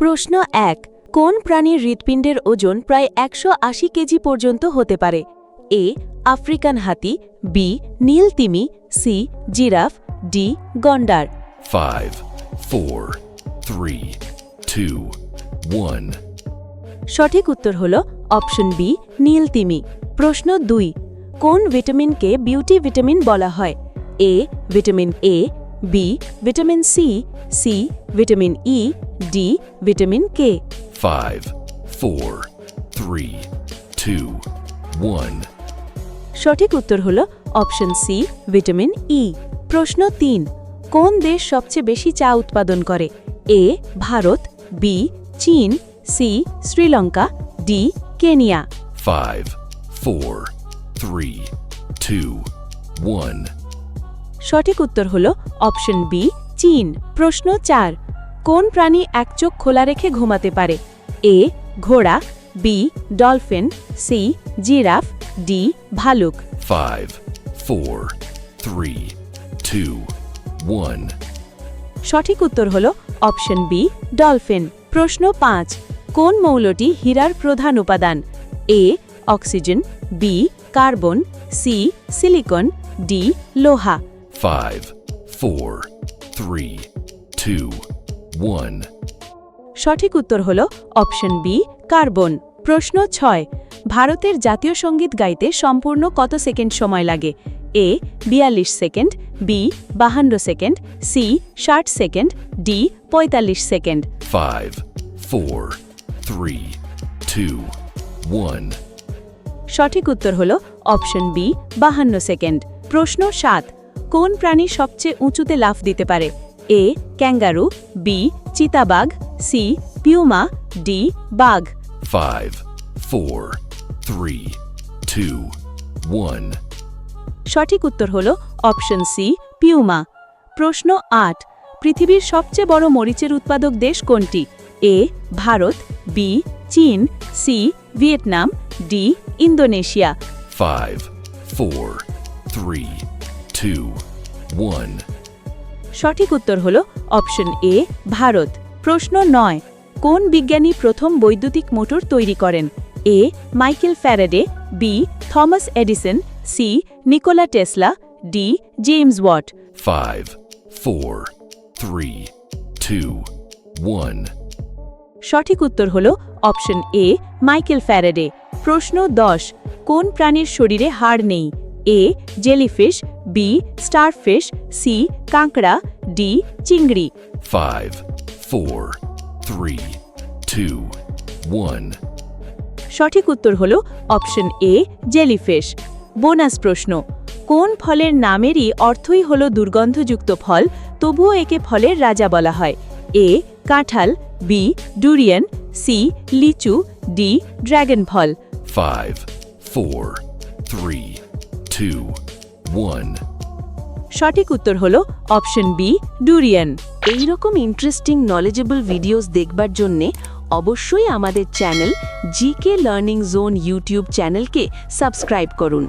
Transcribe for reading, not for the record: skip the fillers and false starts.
প্রশ্ন ১ কোন প্রাণীর হৃৎপিণ্ডের ওজন প্রায় ১৮০ কেজি পর্যন্ত হতে পারে? এ আফ্রিকান হাতি, বি নীল তিমি, সি জিরাফ, ডি গন্ডার। 5, 4, 3, 2, 1. সঠিক উত্তর হল অপশন বি নীল তিমি। প্রশ্ন 2 কোন ভিটামিনকে বিউটি ভিটামিন বলা হয়? A vitamin A, B vitamin C, C vitamin E, D vitamin K. 5, 4, 3, 2, 1. সঠিক উত্তর হল অপশন সি ভিটামিন ই। প্রশ্ন 3 কোন দেশ সবচেয়ে বেশি চা উৎপাদন করে? এ ভারত, বি চীন, সি শ্রীলঙ্কা, ডি কেনিয়া। 5, 4, 3, 2, 1. সঠিক উত্তর হল অপশন বি চীন। প্রশ্ন 4 কোন প্রাণী এক চোখ খোলা রেখে ঘুমাতে পারে? এ ঘোড়া, B dolphin, C giraffe, D ভালুক। 5, 4, 3, 2, 1. সঠিক উত্তর হল অপশন বি ডলফিন। প্রশ্ন 5 কোন মৌলটি হীরার প্রধান উপাদান? A oxygen, B carbon, C silicon, D লোহা। 5, 4, 3, 2, 1. সঠিক উত্তর হল অপশন বি কার্বন। প্রশ্ন 6 ভারতের জাতীয় সঙ্গীত গাইতে সম্পূর্ণ কত সেকেন্ড সময় লাগে? A 42 second, B 52 second, C 60 second, D 45 second. 5, 4, 3, 2, 1. সঠিক উত্তর হল অপশন বি 52 সেকেন্ড। প্রশ্ন 7 কোন প্রাণী সবচেয়ে উঁচুতে লাফ দিতে পারে? এ ক্যাঙ্গারু, বি চিতাবাঘ, সি পিউমা, ডি বাঘ। 5, 4, 3, 2, 1. সঠিক উত্তর হল অপশন সি পিউমা। প্রশ্ন 8 পৃথিবীর সবচেয়ে বড় মরিচের উৎপাদক দেশ কোনটি? এ ভারত, বি চীন, সি ভিয়েতনাম, ডি ইন্দোনেশিয়া। 5, 4, 3, 2, 1. সঠিক উত্তর হল অপশন এ ভারত। প্রশ্ন 9 কোন বিজ্ঞানী প্রথম বৈদ্যুতিক মোটর তৈরি করেন? A Michael Faraday, B Thomas Edison, C Nikola Tesla, D James Watt. 5, 4, 3, 2, 1. সঠিক উত্তর হল অপশন এ মাইকেল ফ্যারাডে। প্রশ্ন 10 কোন প্রাণীর শরীরে হাড় নেই? এ জেলিফিশ, বি স্টারফিশ, সি কাঁকড়া, ডি চিংড়ি। 5, 4, 3, 2, 1. সঠিক উত্তর হল অপশন এ জেলিফিশ। বোনাস প্রশ্ন কোন ফলের নামেরই অর্থই হল দুর্গন্ধযুক্ত ফল, তবুও একে ফলের রাজা বলা হয়? এ কাঁঠাল, বি ডুরিয়ান, সি লিচু, ডি ড্রাগন ফল। 5, 4, 3, 2, 1. সঠিক উত্তর হল অপশন বি ডুরিয়ান। এই রকম ইন্টারেস্টিং নলেজেবল ভিডিওস দেখবার জন্যে অবশ্যই আমাদের channel GK learning zone YouTube চ্যানেলকে সাবস্ক্রাইব করুন।